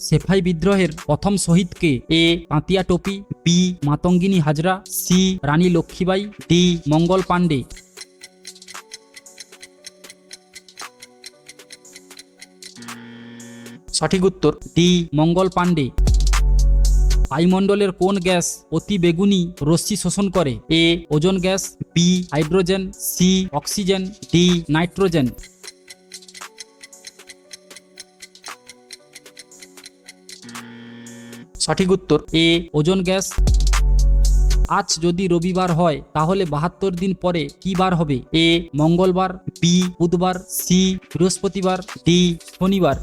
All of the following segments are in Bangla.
সেফাই বিদ্রোহের প্রথম শহীদকে? এ তাঁতিয়া টোপি, বি মাতঙ্গিনী হাজরা, সি রানী লক্ষ্মীবাই, ডি মঙ্গল পাণ্ডে। সঠিক উত্তর ডি মঙ্গল পাণ্ডে। বায়ুমণ্ডলের কোন গ্যাস অতি বেগুনি রশ্মি শোষণ করে? A ozone gas, B hydrogen, C oxygen, D nitrogen. সঠিক উত্তর এ ওজোন গ্যাস। আজ যদি রবিবার হয় তাহলে ৭২ দিন পরে কি বার হবে? এ মঙ্গলবার, বি বুধবার, সি বৃহস্পতিবার, ডি শনিবার।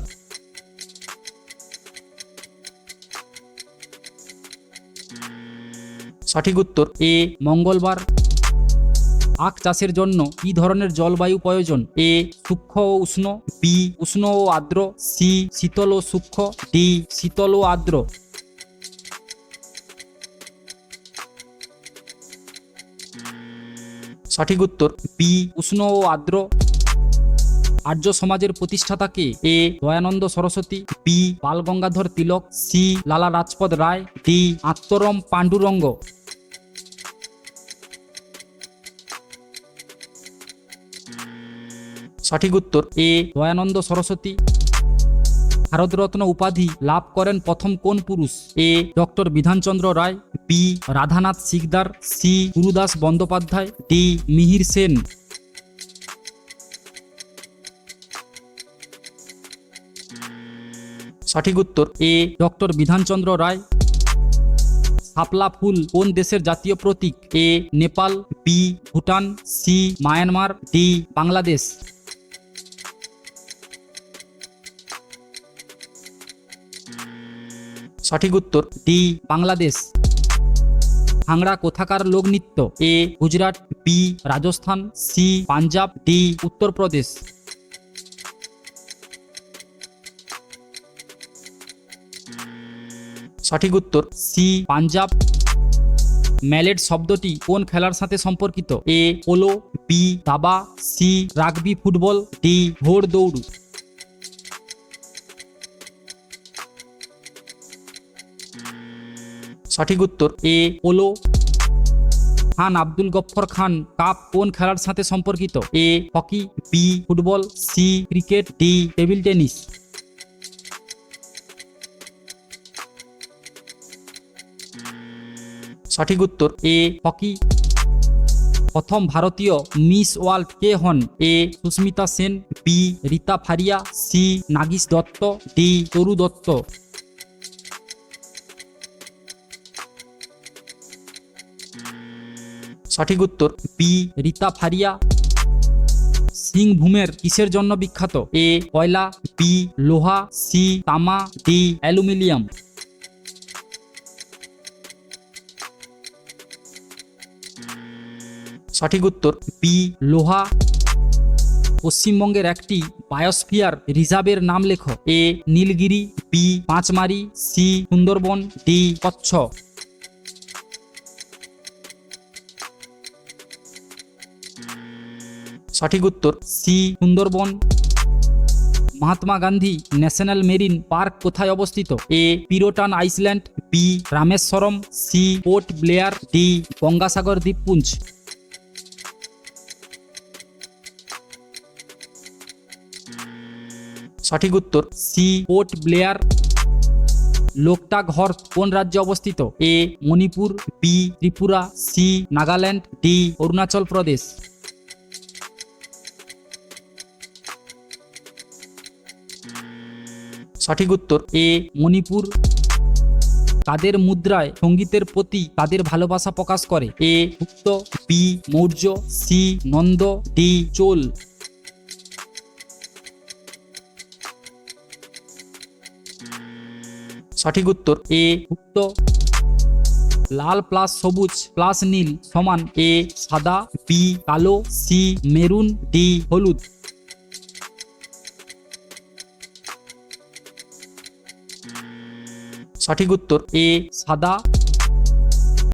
সঠিক উত্তর এ মঙ্গলবার। আখ চাষের জন্য কি ধরনের জলবায়ু প্রয়োজন? এ সূক্ষ্ম ও উষ্ণ, বি উষ্ণ ও আর্দ্র, সি শীতল ও সূক্ষ্ম, ডি শীতল ও আর্দ্র। সঠিক উত্তর বি উষ্ণ ও আর্দ্র। আর্য সমাজের প্রতিষ্ঠাতাকে? এ দয়ানন্দ সরস্বতী, বি বাল গঙ্গাধর তিলক, সি লালা রাজপথ রায়, ডি আত্মরম পাণ্ডুরঙ্গ। সঠিক উত্তর এ দয়ানন্দ সরস্বতী। ভারতরত্ন উপাধি লাভ করেন প্রথম কোন পুরুষ? A doctor Bidhan Chandra Roy, B Radhanath Sikdar, C Gurudas Bandyopadhyay, D Mihir Sen. সঠিক উত্তর এ ডক্টর বিধানচন্দ্র রায়। শাপলা ফুল কোন দেশের জাতীয় প্রতীক? A Nepal, B Bhutan, C Myanmar, D Bangladesh. সঠিক উত্তর ডি বাংলাদেশ। ভাংড়া কোথাকার লোকনৃত্য? A Gujarat, B Rajasthan, C Punjab, D Uttar Pradesh. সঠিক উত্তর সি পাঞ্জাব। ম্যালেট শব্দটি কোন খেলার সাথে সম্পর্কিত? এ পোলো, বি দাবা, সি রাগবি ফুটবল, ডি ঘোড় দৌড়। সঠিক উত্তর A polo. Khan Abdul Gaffar Khan cup কোন খেলার সাথে সম্পর্কিত? A hockey, B football, C cricket, D table tennis. সঠিক উত্তর এ হকি। প্রথম ভারতীয় মিস ওয়ার্ল্ড কে হন? A Sushmita Sen, B Rita Faria, C Nargis Dutt, D Taru Dutt. সঠিক উত্তর বি রীতা ফারিয়া। সিংভূমের কিসের জন্য বিখ্যাত? এ কয়লা, বি লোহা, সি তামা, ডি অ্যালুমিনিয়াম। সঠিক উত্তর বি লোহা। পশ্চিমবঙ্গের একটি বায়োস্ফিয়ার রিজার্ভের নাম লেখো। A Nilgiri, B Pachmarhi, C Sundarban, D Kutch. সঠিক উত্তর C Sundarban. Mahatma Gandhi national marine park কোথায় অবস্থিত? A Pirotan island, B Rameswaram, C Port Blair, D Gangasagar দ্বীপপুঞ্জ। সঠিক উত্তর সি পোর্ট ব্লেয়ার। লোকটাক হ্রদ কোন রাজ্যে অবস্থিত? A Manipur, B Tripura, C Nagaland, D Arunachal Pradesh. সঠিক উত্তর এ মণিপুর। কাদের মুদ্রায় সঙ্গীতের প্রতি তাদের ভালোবাসা প্রকাশ করে? A Gupta, B Maurya, C Nanda, D Chola. সঠিক উত্তর এ গুপ্ত। লাল প্লাস সবুজ প্লাস নীল সমান? এ সাদা, বি কালো, সি মেরুন, ডি হলুদ। সঠিক উত্তর এ সাদা।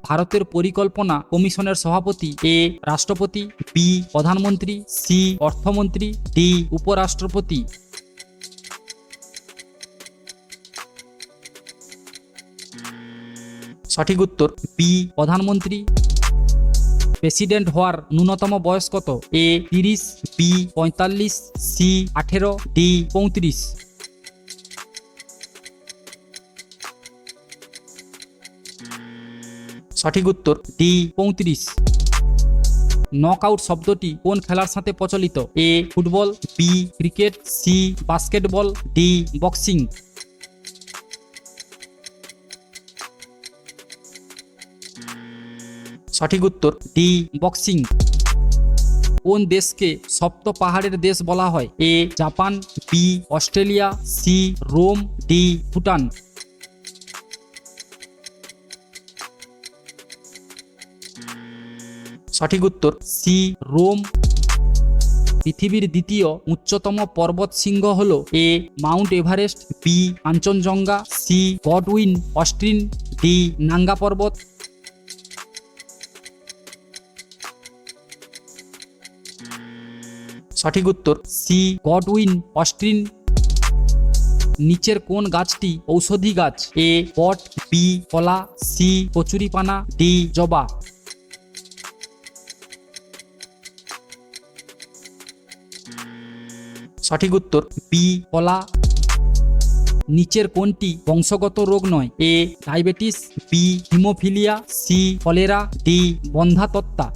ভারতের পরিকল্পনা কমিশনের সভাপতি? এ রাষ্ট্রপতি, বি প্রধানমন্ত্রী, সি অর্থমন্ত্রী, ডি উপরাষ্ট্রপতি। সঠিক উত্তর বি প্রধানমন্ত্রী। প্রেসিডেন্ট হওয়ার ন্যূনতম বয়স কত? এ 30, বি 45, সি 18, ডি 35। সঠিক উত্তর ডি 35। নকআউট শব্দটি কোন খেলার সাথে প্রচলিত? A football, B cricket, C basketball, D boxing. সঠিক উত্তর ডি বক্সিং। কোন দেশকে সপ্ত পাহাড়ের দেশ বলা হয়? A Japan, B Australia, C Rome, D Bhutan. সঠিক উত্তর সি রোম। পৃথিবীর দ্বিতীয় উচ্চতম পর্বত শৃঙ্গ হল? A mount Everest, B Kangchenjunga, C Godwin Austen, D Nanga Parbat. সঠিক উত্তর সি গডউইন অস্ট্রিন। নিচের কোন গাছটি ঔষধি গাছ? এ বট, বি কলা, সি কচুরিপানা, ডি জবা। সঠিক উত্তর বি কলা। নিচের কোনটি বংশগত রোগ নয়? A diabetes, B haemophilia, C cholera, D বন্ধ্যাত্বতা।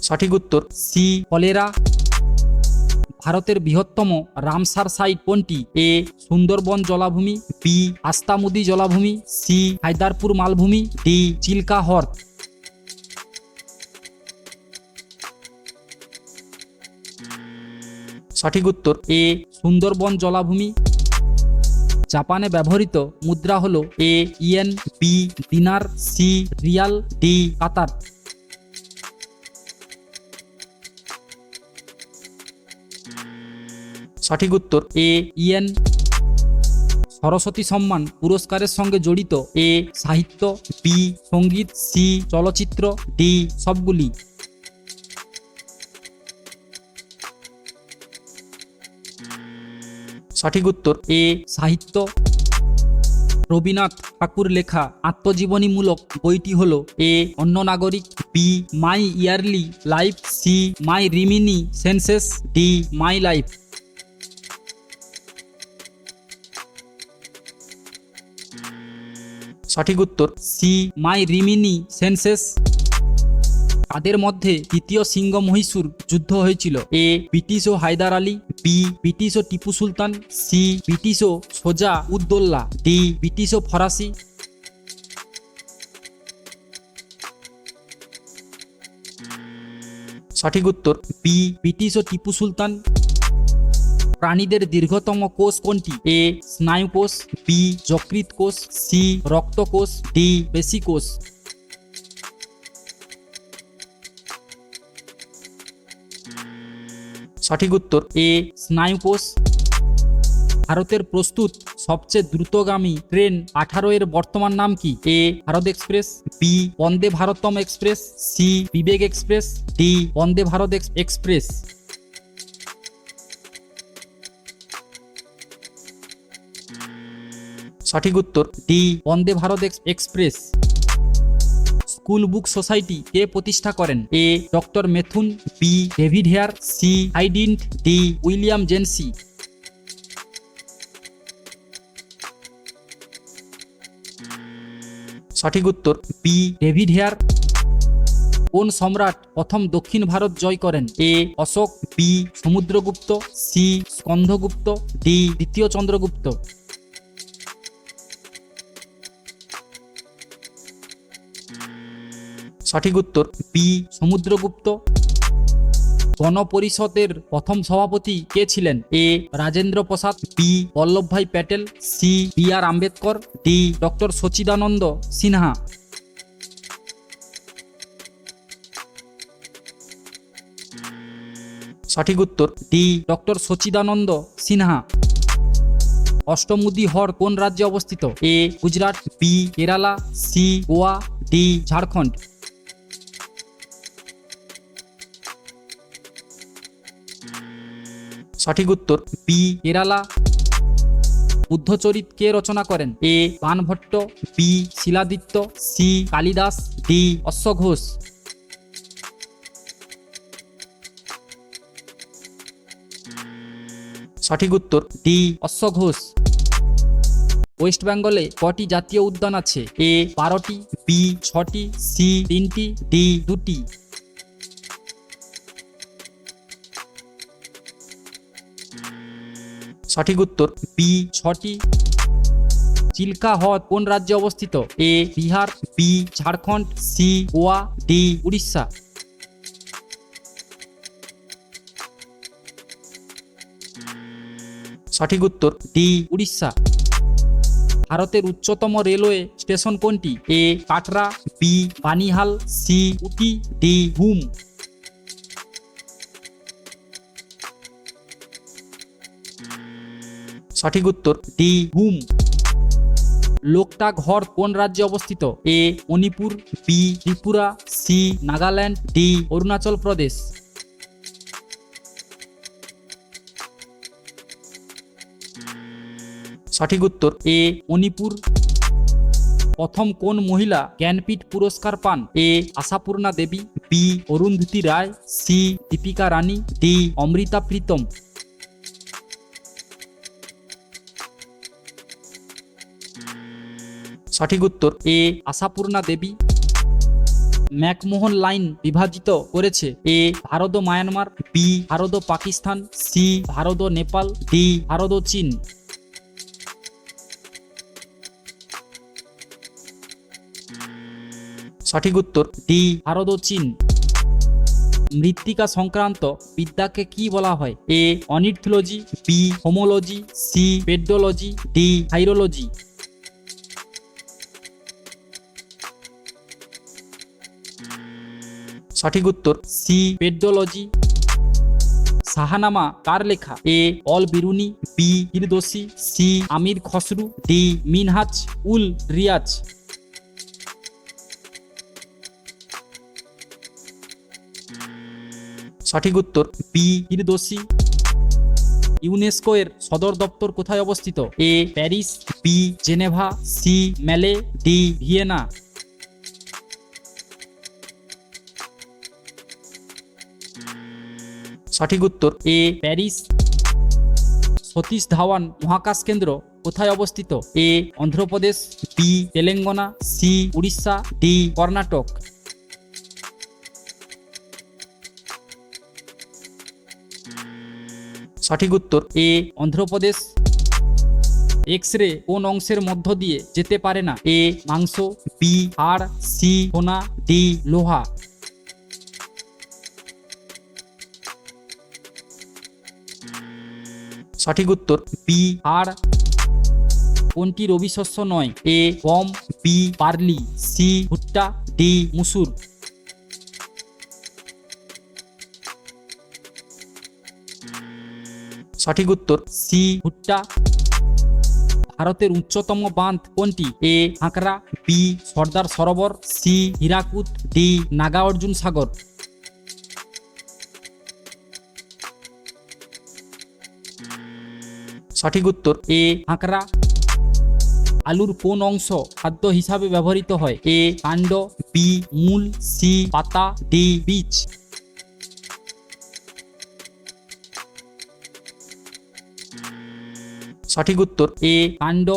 সঠিক উত্তর সি কলেরা। ভারতের বৃহত্তম রামসার সাইট কোনটি? এ সুন্দরবন জলাভূমি, বি আস্তামুদি জলাভূমি, সি হায়দারপুর মালভূমি, ডি চিল্কা হ্রদ। সঠিক উত্তর এ সুন্দরবন জলাভূমি। জাপানে ব্যবহৃত মুদ্রা হল? এ ইয়েন, বি দিনার, সি রিয়াল, ডি কাতার। সঠিক উত্তর এ ইয়েন। সরস্বতী সম্মান পুরস্কারের সঙ্গে জড়িত? এ সাহিত্য, বি সঙ্গীত, সি চলচ্চিত্র, ডি সবগুলি। সঠিক উত্তর এ সাহিত্য। রবীন্দ্রনাথ ঠাকুর লেখা আত্মজীবনীমূলক বইটি হল? এ অন্য নাগরিক, B my early life, C my reminiscences, D my life. সঠিক উত্তর সি মাই রিমিনি সেন্সেস। তাদের মধ্যে দ্বিতীয় সিংহ মহীশূর যুদ্ধ হয়েছিল? এ ব্রিটিশ ও হায়দার আলী, বি ব্রিটিশ ও টিপু সুলতান, সি ব্রিটিশ ও সোজা উদ্দৌলা, ডি ব্রিটিশ ও ফরাসি। সঠিক উত্তর বি ব্রিটিশ ও টিপু সুলতান। প্রাণীদের দীর্ঘতম কোষ কোনটি? এ স্নায়ুকোষ, বি যকৃৎ কোষ, সি রক্তকোষ, ডি পেশিকোষ। সঠিক উত্তর এ স্নায়ুকোষ। ভারতের প্রস্তুত সবচেয়ে দ্রুতগামী ট্রেন 18 এর বর্তমান নাম কি? A Bharat express, B Vande Bharatam express, C Vivek express, D Vande Bharat express. সঠিক উত্তর D Vande Bharat express. School book society কে প্রতিষ্ঠা করেন? এ ডক্টর মেথুন, বি ডেভিড হেয়ার, সি হাইডিন্ট, ডি উইলিয়াম জেনসি। সঠিক উত্তর বি ডেভিড হেয়ার। কোন সম্রাট প্রথম দক্ষিণ ভারত জয় করেন? A Ashoka, B Samudragupta, C Skandagupta, D দ্বিতীয় চন্দ্রগুপ্ত। সঠিক উত্তর বি সমুদ্রগুপ্ত। গণপরিষদের প্রথম সভাপতি কে ছিলেন? A Rajendra Prasad, B Vallabhbhai Patel, C B R Ambedkar, D doctor Sachchidananda Sinha. সঠিক উত্তর ডি ডক্টর সচিদানন্দ সিনহা। অষ্টমুদি হ্রদ কোন রাজ্যে অবস্থিত? A Gujarat, B Kerala, C Goa, D Jharkhand. সঠিক উত্তর বি কেরালা। বুদ্ধচরিত কে রচনা করেন? A Banabhatta, B Shiladitya, C Kalidasa, D অশ্বঘোষ। সঠিক উত্তর ডি অশ্বঘোষ। ওয়েস্ট বেঙ্গলে কটি জাতীয় উদ্যান আছে? এ 12টি, বি 6টি, সি 3টি, ডি 2টি। সঠিক উত্তর বি 6টি। চিল্কা হ্রদ কোন রাজ্যে অবস্থিত? A Bihar, B Jharkhand, C Goa, D Orissa. সঠিক উত্তর ডি উড়িষ্যা। ভারতের উচ্চতম রেলওয়ে স্টেশন কোনটি? A Katra, B Banihal, C Ooty, D Ghum. সঠিক উত্তর ডি হুম। লোকটাক হ্রদ কোন রাজ্যে অবস্থিত? A Manipur, B Tripura, C Nagaland, D Arunachal Pradesh. সঠিক উত্তর এ মণিপুর। প্রথম কোন মহিলা জ্ঞানপীঠ পুরস্কার পান? এ আশাপূর্ণা দেবী, বি অরুন্ধতী রায়, সি দীপিকা রানী, ডি অমৃতা প্রীতম। সঠিক উত্তর এ আশাপূর্ণা দেবী। ম্যাকমোহন লাইন বিভাজিত করেছে? এ ভারত ও মায়ানমার, বি ভারত ও পাকিস্তান, সি ভারত ও নেপাল, ডি ভারত ও চীন। সঠিক উত্তর ডি ভারত ও চীন। মৃত্তিকা সংক্রান্ত বিদ্যাকে কি বলা হয়? A ornithology, B homology, C pedology, D hierology. সঠিক উত্তর সি পেডোলজি। শাহনামা কার লেখা? A Al Biruni, B Firdausi, C Amir Khusrau, D Minhaj ul Riyaz. সঠিক উত্তর বি ফিরদৌসি। ইউনেস্কো এর সদর দপ্তর কোথায় অবস্থিত? এ প্যারিস, বি জেনেভা, সি ম্যালে, ডি ভিয়েনা। সঠিক উত্তর এ প্যারিস। সতীশ ধাওয়ান মহাকাশ কেন্দ্র কোথায় অবস্থিত? A Andhra Pradesh, B Telangana, C Orissa, D Karnataka. সঠিক উত্তর এ অন্ধ্রপ্রদেশ। এক্স রে কোন অংশের মধ্য দিয়ে যেতে পারে না? এ মাংস, বি হাড়, সি সোনা, ডি লোহা। সঠিক উত্তর বি হাড়। কোনটি রবি শস্য নয়? এ গম, বি বার্লি, সি ভুট্টা, ডি মুসুর। সঠিক উত্তর সি ভুট্টা। ভারতের উচ্চতম বাঁধ কোনটি? এ হাঁকড়া, বি সর্দার সরোবর, সি হীরাকুদ, ডি নাগার্জুন সাগর। সঠিক উত্তর এ হাঁকড়া। আলুর কোন অংশ খাদ্য হিসাবে ব্যবহৃত হয়? এ কাণ্ড, বি মূল, সি পাতা, ডি বীজ। সঠিক উত্তর এ কাণ্ড।